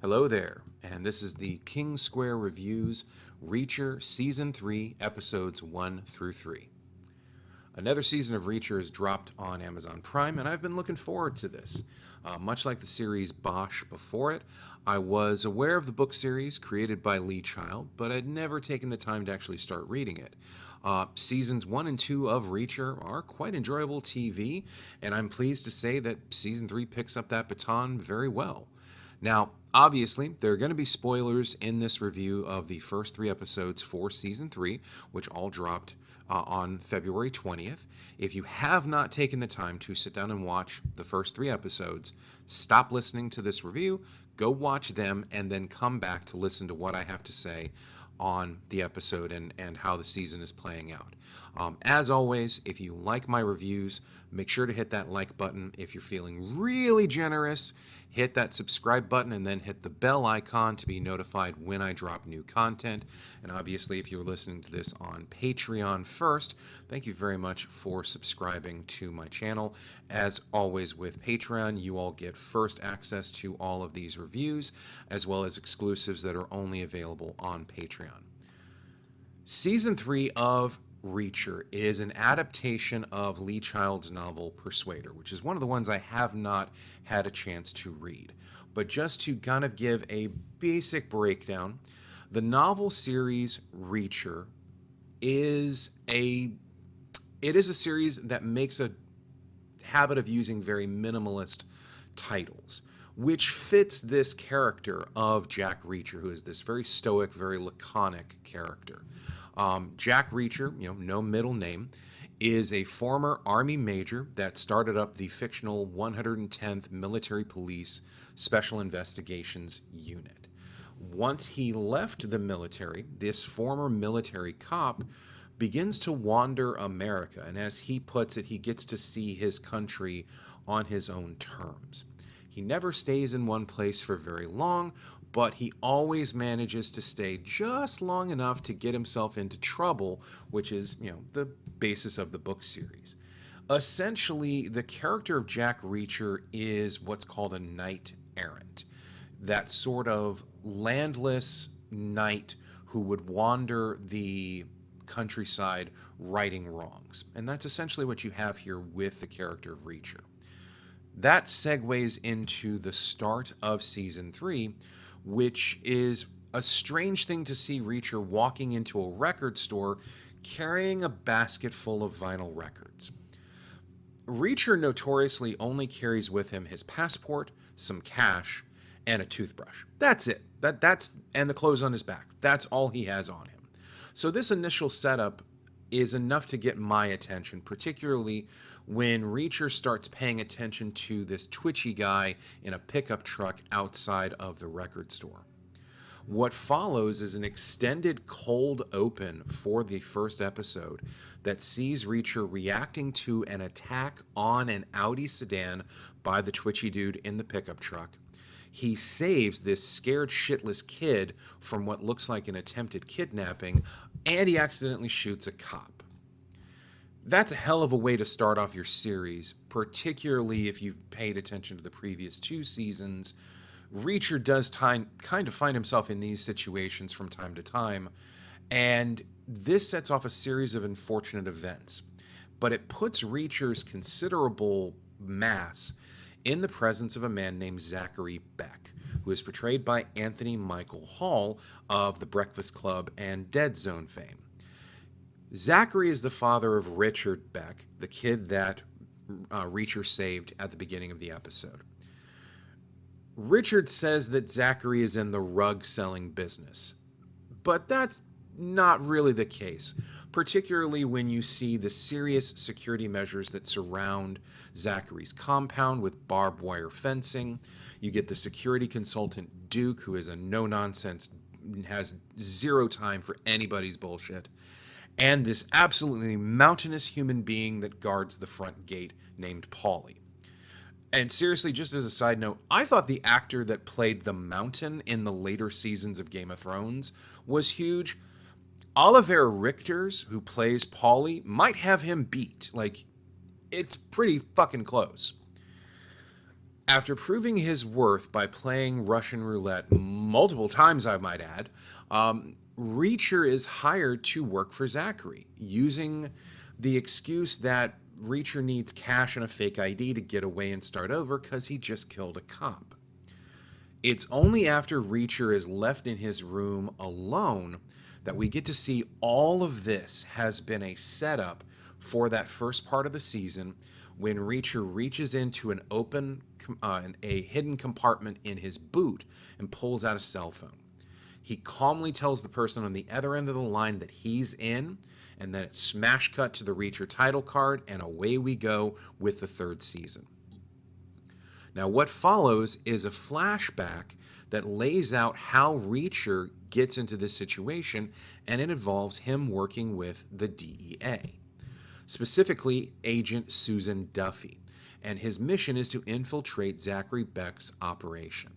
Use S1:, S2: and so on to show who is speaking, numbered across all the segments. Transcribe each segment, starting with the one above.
S1: Hello there, and this is the King Square Reviews Reacher Season 3, Episodes 1 through 3. Another season of Reacher is dropped on Amazon Prime, and I've been looking forward to this. Much like the series Bosch before it, I was aware of the book series created by Lee Child, but I'd never taken the time to actually start reading it. Seasons 1 and 2 of Reacher are quite enjoyable TV, and I'm pleased to say that Season 3 picks up that baton very well. Now, obviously, there are going to be spoilers in this review of the first 3 episodes for Season 3, which all dropped on February 20th. If you have not taken the time to sit down and watch the first 3 episodes, stop listening to this review, go watch them, and then come back to listen to what I have to say on the episode and how the season is playing out. As always, if you like my reviews, make sure to hit that like button. If you're feeling really generous, hit that subscribe button and then hit the bell icon to be notified when I drop new content. And obviously, if you're listening to this on Patreon first, thank you very much for subscribing to my channel. As always with Patreon, you all get first access to all of these reviews, as well as exclusives that are only available on Patreon. Season 3 of Reacher is an adaptation of Lee Child's novel Persuader, which is one of the ones I have not had a chance to read. But just to kind of give a basic breakdown, the novel series Reacher is a series that makes a habit of using very minimalist titles, which fits this character of Jack Reacher, who is this very stoic, very laconic character. Jack Reacher, no middle name, is a former Army major that started up the fictional 110th Military Police Special Investigations Unit. Once he left the military, this former military cop begins to wander America, and as he puts it, he gets to see his country on his own terms. He never stays in one place for very long, but he always manages to stay just long enough to get himself into trouble, which is, the basis of the book series. Essentially, the character of Jack Reacher is what's called a knight errant, that sort of landless knight who would wander the countryside righting wrongs. And that's essentially what you have here with the character of Reacher. That segues into the start of Season 3, which is a strange thing to see Reacher walking into a record store carrying a basket full of vinyl records. Reacher notoriously only carries with him his passport, some cash, and a toothbrush. That's it. And the clothes on his back. That's all he has on him. So this initial setup is enough to get my attention, particularly when Reacher starts paying attention to this twitchy guy in a pickup truck outside of the record store. What follows is an extended cold open for the first episode that sees Reacher reacting to an attack on an Audi sedan by the twitchy dude in the pickup truck. He saves this scared shitless kid from what looks like an attempted kidnapping, and he accidentally shoots a cop. That's a hell of a way to start off your series, particularly if you've paid attention to the previous 2 seasons. Reacher does kind of find himself in these situations from time to time, and this sets off a series of unfortunate events. But it puts Reacher's considerable mass in the presence of a man named Zachary Beck, who is portrayed by Anthony Michael Hall of The Breakfast Club and Dead Zone fame. Zachary is the father of Richard Beck, the kid that Reacher saved at the beginning of the episode. Richard says that Zachary is in the rug-selling business, but that's not really the case, particularly when you see the serious security measures that surround Zachary's compound with barbed wire fencing. You get the security consultant, Duke, who is a no-nonsense, has zero time for anybody's bullshit, and this absolutely mountainous human being that guards the front gate named Paulie. And seriously, just as a side note, I thought the actor that played the Mountain in the later seasons of Game of Thrones was huge. Oliver Richters, who plays Paulie, might have him beat. It's pretty fucking close. After proving his worth by playing Russian roulette multiple times, I might add, Reacher is hired to work for Zachary, using the excuse that Reacher needs cash and a fake ID to get away and start over because he just killed a cop. It's only after Reacher is left in his room alone that we get to see all of this has been a setup for that first part of the season when Reacher reaches into a hidden compartment in his boot and pulls out a cell phone. He calmly tells the person on the other end of the line that he's in, and then it's smash cut to the Reacher title card, and away we go with the third season. Now, what follows is a flashback that lays out how Reacher gets into this situation, and it involves him working with the DEA, specifically Agent Susan Duffy, and his mission is to infiltrate Zachary Beck's operation.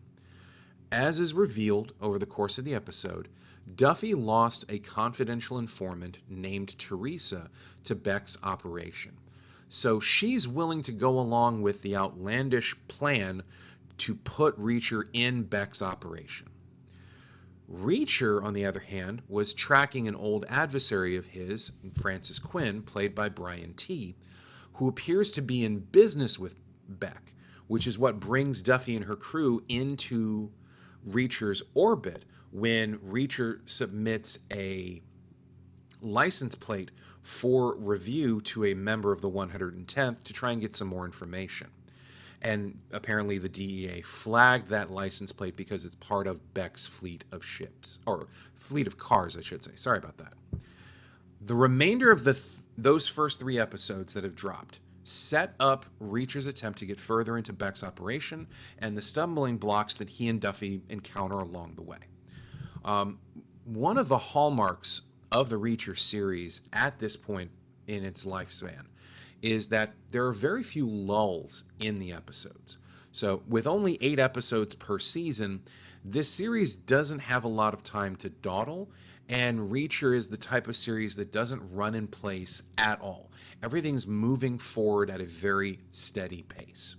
S1: As is revealed over the course of the episode, Duffy lost a confidential informant named Teresa to Beck's operation. So she's willing to go along with the outlandish plan to put Reacher in Beck's operation. Reacher, on the other hand, was tracking an old adversary of his, Francis Quinn, played by Brian T., who appears to be in business with Beck, which is what brings Duffy and her crew into Reacher's orbit when Reacher submits a license plate for review to a member of the 110th to try and get some more information. And apparently the DEA flagged that license plate because it's part of Beck's fleet of ships, or fleet of cars, I should say. Sorry about that. The remainder of those first 3 episodes that have dropped set up Reacher's attempt to get further into Beck's operation and the stumbling blocks that he and Duffy encounter along the way. One of the hallmarks of the Reacher series at this point in its lifespan is that there are very few lulls in the episodes. So with only 8 episodes per season, this series doesn't have a lot of time to dawdle, and Reacher is the type of series that doesn't run in place at all. Everything's moving forward at a very steady pace.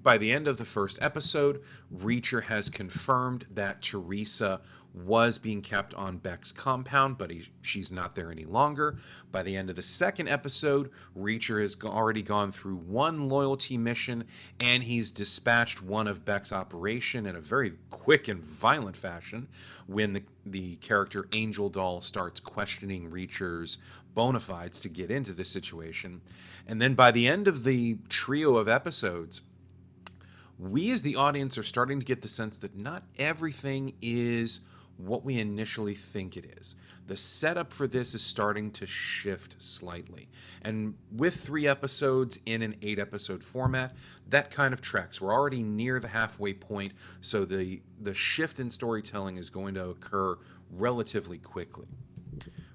S1: By the end of the first episode, Reacher has confirmed that Teresa was being kept on Beck's compound, but she's not there any longer. By the end of the second episode, Reacher has already gone through 1 loyalty mission, and he's dispatched one of Beck's operation in a very quick and violent fashion when the character Angel Doll starts questioning Reacher's bona fides to get into this situation. And then by the end of the trio of episodes, we as the audience are starting to get the sense that not everything is what we initially think it is. The setup for this is starting to shift slightly. And with 3 episodes in an 8-episode format, that kind of tracks. We're already near the halfway point, so the shift in storytelling is going to occur relatively quickly.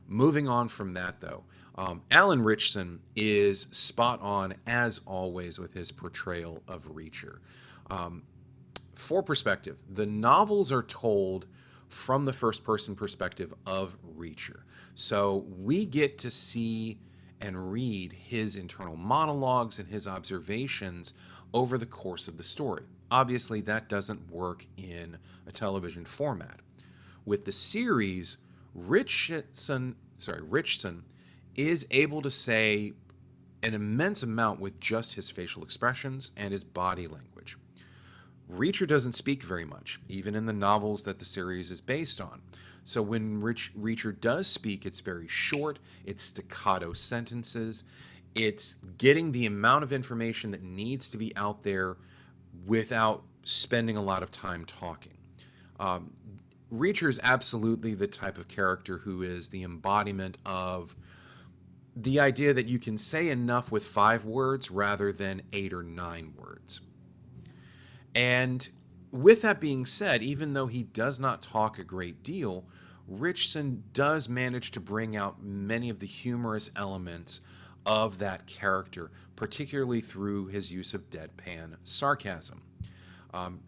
S1: Moving on from that, though, Alan Ritchson is spot on, as always, with his portrayal of Reacher. For perspective, the novels are told from the first-person perspective of Reacher. So we get to see and read his internal monologues and his observations over the course of the story. Obviously, that doesn't work in a television format. With the series, Ritchson is able to say an immense amount with just his facial expressions and his body language. Reacher doesn't speak very much, even in the novels that the series is based on. So when Reacher does speak, it's very short, it's staccato sentences, it's getting the amount of information that needs to be out there without spending a lot of time talking. Reacher is absolutely the type of character who is the embodiment of the idea that you can say enough with 5 words rather than 8 or 9 words. And with that being said, even though he does not talk a great deal, Ritchson does manage to bring out many of the humorous elements of that character, particularly through his use of deadpan sarcasm.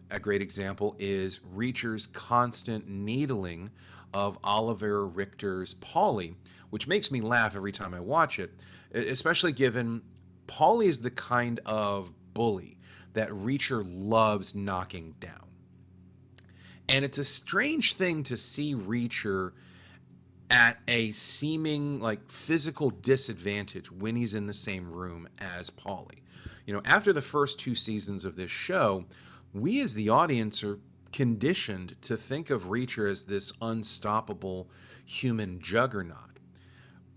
S1: A great example is Reacher's constant needling of Oliver Richter's Paulie, which makes me laugh every time I watch it, especially given Paulie is the kind of bully that Reacher loves knocking down. And it's a strange thing to see Reacher at a seeming like physical disadvantage when he's in the same room as Paulie. After the first 2 seasons of this show, we as the audience are conditioned to think of Reacher as this unstoppable human juggernaut.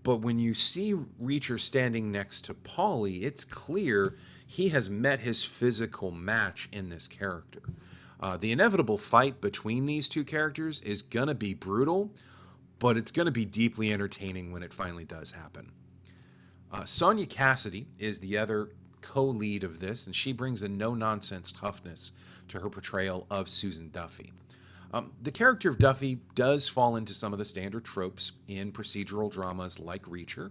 S1: But when you see Reacher standing next to Paulie, it's clear he has met his physical match in this character. The inevitable fight between these two characters is going to be brutal, but it's going to be deeply entertaining when it finally does happen. Sonya Cassidy is the other co-lead of this, and she brings a no-nonsense toughness to her portrayal of Susan Duffy. The character of Duffy does fall into some of the standard tropes in procedural dramas like Reacher.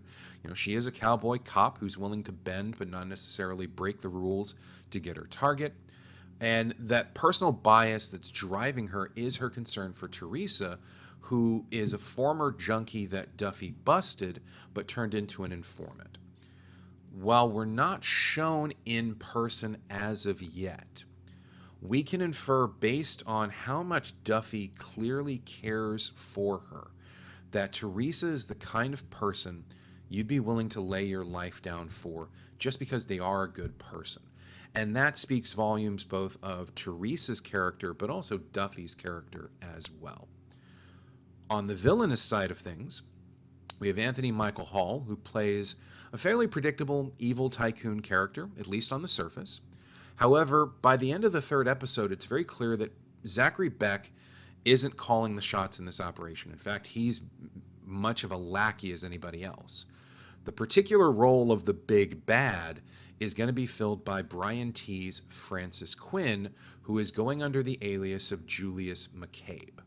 S1: She is a cowboy cop who's willing to bend but not necessarily break the rules to get her target. And that personal bias that's driving her is her concern for Teresa, who is a former junkie that Duffy busted but turned into an informant. While we're not shown in person as of yet, we can infer based on how much Duffy clearly cares for her that Teresa is the kind of person you'd be willing to lay your life down for just because they are a good person. And that speaks volumes both of Teresa's character but also Duffy's character as well. On the villainous side of things, we have Anthony Michael Hall, who plays a fairly predictable evil tycoon character, at least on the surface. However, by the end of the 3rd episode, it's very clear that Zachary Beck isn't calling the shots in this operation. In fact, he's much of a lackey as anybody else. The particular role of the big bad is going to be filled by Brian T's Francis Quinn, who is going under the alias of Julius McCabe.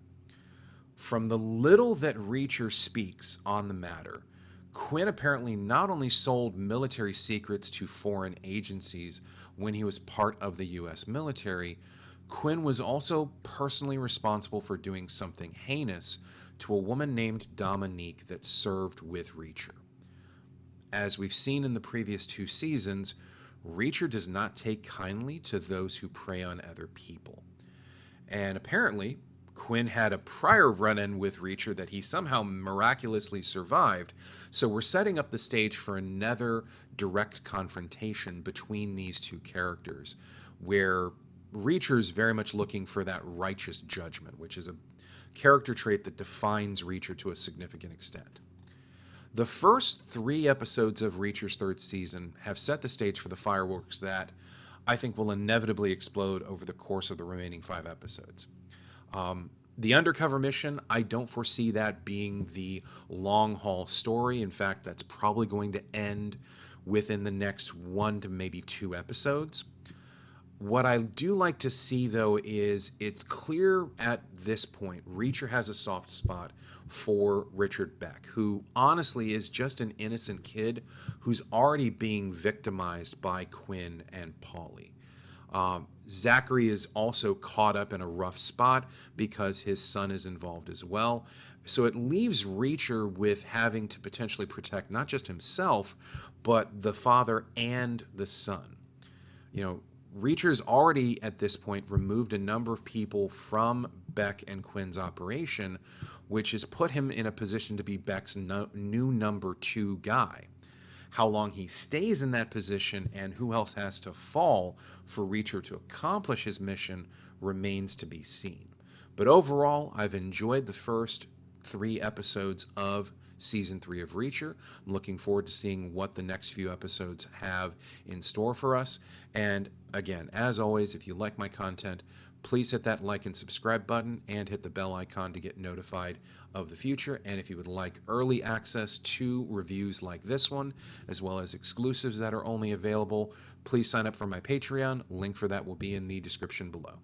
S1: From the little that Reacher speaks on the matter, Quinn apparently not only sold military secrets to foreign agencies when he was part of the U.S. military, Quinn was also personally responsible for doing something heinous to a woman named Dominique that served with Reacher. As we've seen in the previous 2 seasons, Reacher does not take kindly to those who prey on other people. And apparently, Quinn had a prior run-in with Reacher that he somehow miraculously survived, so we're setting up the stage for another direct confrontation between these two characters, where Reacher's very much looking for that righteous judgment, which is a character trait that defines Reacher to a significant extent. The first 3 episodes of Reacher's 3rd season have set the stage for the fireworks that I think will inevitably explode over the course of the remaining 5 episodes. The undercover mission, I don't foresee that being the long-haul story. In fact, that's probably going to end within the next 1 to maybe 2 episodes. What I do like to see, though, is it's clear at this point Reacher has a soft spot for Richard Beck, who honestly is just an innocent kid who's already being victimized by Quinn and Paulie. Zachary is also caught up in a rough spot because his son is involved as well. So it leaves Reacher with having to potentially protect not just himself, but the father and the son. Reacher's already at this point removed a number of people from Beck and Quinn's operation, which has put him in a position to be Beck's new number 2 guy. How long he stays in that position and who else has to fall for Reacher to accomplish his mission remains to be seen. But overall, I've enjoyed the first 3 episodes of Season 3 of Reacher. I'm looking forward to seeing what the next few episodes have in store for us. And again, as always, if you like my content, please hit that like and subscribe button and hit the bell icon to get notified of the future. And if you would like early access to reviews like this one, as well as exclusives that are only available, please sign up for my Patreon. Link for that will be in the description below.